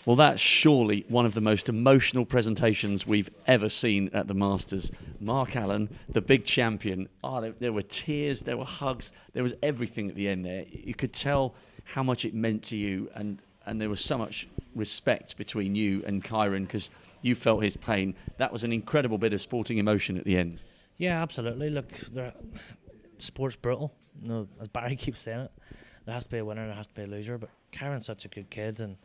Well, that's surely one of the most emotional presentations we've ever seen at the Masters. Mark Allen, the big champion. There were tears, there were hugs, there was everything at the end there. You could tell how much it meant to you, and there was so much respect between you and Kyron because you felt his pain. That was an incredible bit of sporting emotion at the end. Yeah, absolutely. Look, sport's brutal. As Barry keeps saying it, there has to be a winner, there has to be a loser. But Kyron's such a good kid, and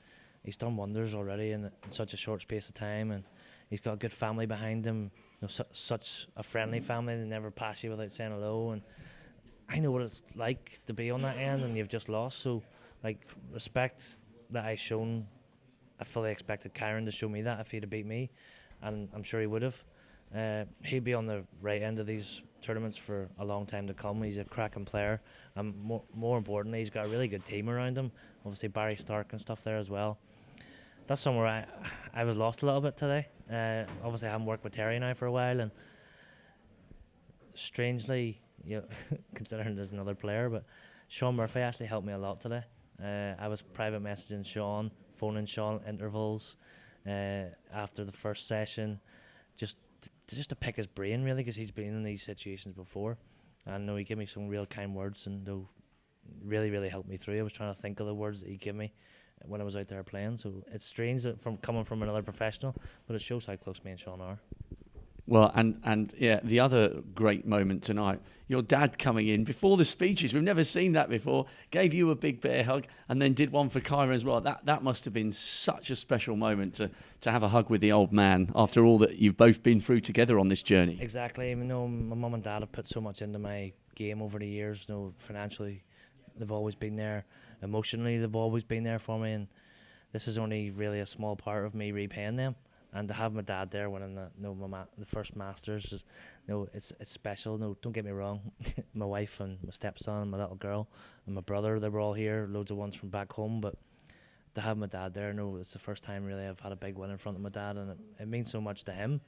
he's done wonders already in such a short space of time, and he's got a good family behind him. Such a friendly family; they never pass you without saying hello. And I know what it's like to be on that end, and you've just lost. So, respect that I shown. I fully expected Kyron to show me that if he'd have beat me, and I'm sure he would have. He'd be on the right end of these tournaments for a long time to come. He's a cracking player, and more importantly, he's got a really good team around him. Obviously, Barry Stark and stuff there as well. That's somewhere I was lost a little bit today. Obviously, I haven't worked with Terry now for a while, and strangely, considering there's another player, but Sean Murphy actually helped me a lot today. I was private messaging Sean, phoning Sean intervals after the first session, just to pick his brain really, because he's been in these situations before. And he gave me some real kind words, and really helped me through. I was trying to think of the words that he gave me when I was out there playing. So it's strange that coming from another professional, but it shows how close me and Sean are. Well, and yeah, the other great moment tonight, your dad coming in before the speeches. We've never seen that before. Gave you a big bear hug and then did one for Kyron as well. That must have been such a special moment to have a hug with the old man after all that you've both been through together on this journey. Exactly. My mum and dad have put so much into my game over the years. Financially, they've always been there. Emotionally, they've always been there for me, and this is only really a small part of me repaying them. And to have my dad there winning the first Masters, it's special. Don't get me wrong. My wife and my stepson and my little girl and my brother, they were all here. Loads of ones from back home, but to have my dad there, it's the first time really I've had a big win in front of my dad, and it means so much to him.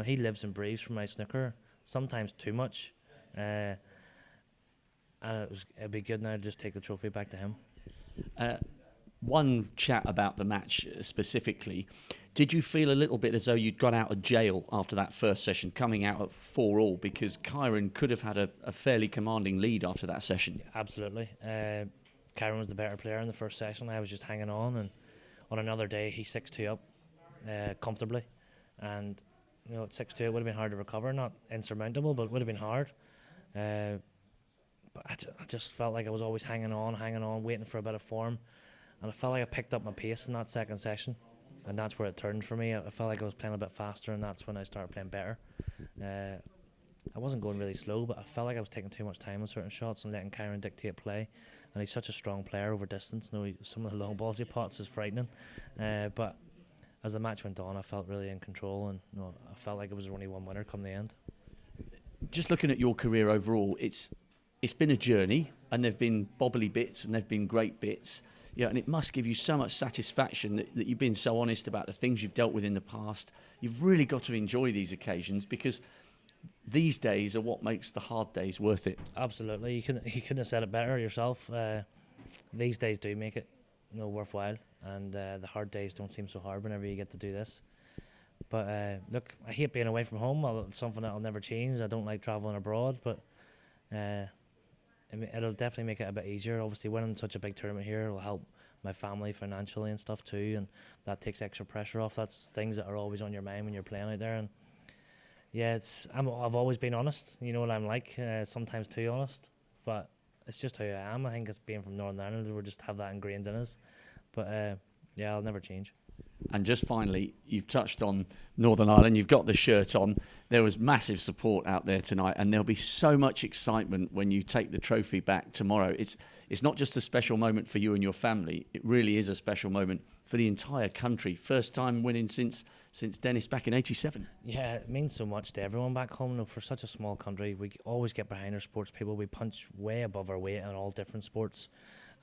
He lives and breathes for my snooker, sometimes too much. And it'd be good now to just take the trophy back to him. One chat about the match specifically. Did you feel a little bit as though you'd got out of jail after that first session, coming out at 4-all, because Kyron could have had a fairly commanding lead after that session? Yeah, absolutely. Kyron was the better player in the first session. I was just hanging on, and on another day he 6-2 up comfortably, and at 6-2 it would have been hard to recover. Not insurmountable, but it would have been hard. But I just felt like I was always hanging on, waiting for a bit of form. And I felt like I picked up my pace in that second session, and that's where it turned for me. I felt like I was playing a bit faster, and that's when I started playing better. I wasn't going really slow, but I felt like I was taking too much time on certain shots and letting Kyron dictate play. And he's such a strong player over distance. Some of the long balls he pots is frightening. But as the match went on, I felt really in control, and I felt like it was only one winner come the end. Just looking at your career overall, it's been a journey, and there've been bobbly bits and there've been great bits. Yeah, and it must give you so much satisfaction that you've been so honest about the things you've dealt with in the past. You've really got to enjoy these occasions, because these days are what makes the hard days worth it. Absolutely. You couldn't have said it better yourself. These days do make it worthwhile, and the hard days don't seem so hard whenever you get to do this. But look, I hate being away from home. It's something that'll never change. I don't like travelling abroad, but it'll definitely make it a bit easier. Obviously, winning such a big tournament here will help my family financially and stuff too, and that takes extra pressure off. That's things that are always on your mind when you're playing out there. And yeah, I've always been honest. You know what I'm like, sometimes too honest, but it's just who I am. I think it's being from Northern Ireland, we just have that ingrained in us. But yeah, I'll never change. And just finally, you've touched on Northern Ireland, you've got the shirt on. There was massive support out there tonight, and there'll be so much excitement when you take the trophy back tomorrow. It's not just a special moment for you and your family, it really is a special moment for the entire country. First time winning since Dennis back in 87. Yeah, it means so much to everyone back home. For such a small country, we always get behind our sports people. We punch way above our weight in all different sports.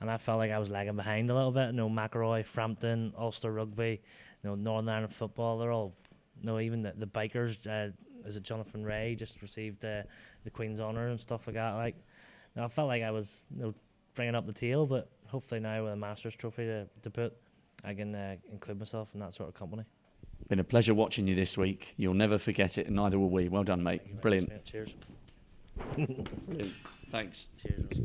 And I felt like I was lagging behind a little bit. McElroy, Frampton, Ulster Rugby, Northern Ireland football, they're all, even the bikers, is it Jonathan Ray just received the Queen's Honour and stuff like that. I felt like I was bringing up the tail, but hopefully now with a Masters trophy to put I can include myself in that sort of company. Been a pleasure watching you this week. You'll never forget it, and neither will we. Well done, mate. Brilliant. Cheers. Brilliant. Thanks. Cheers.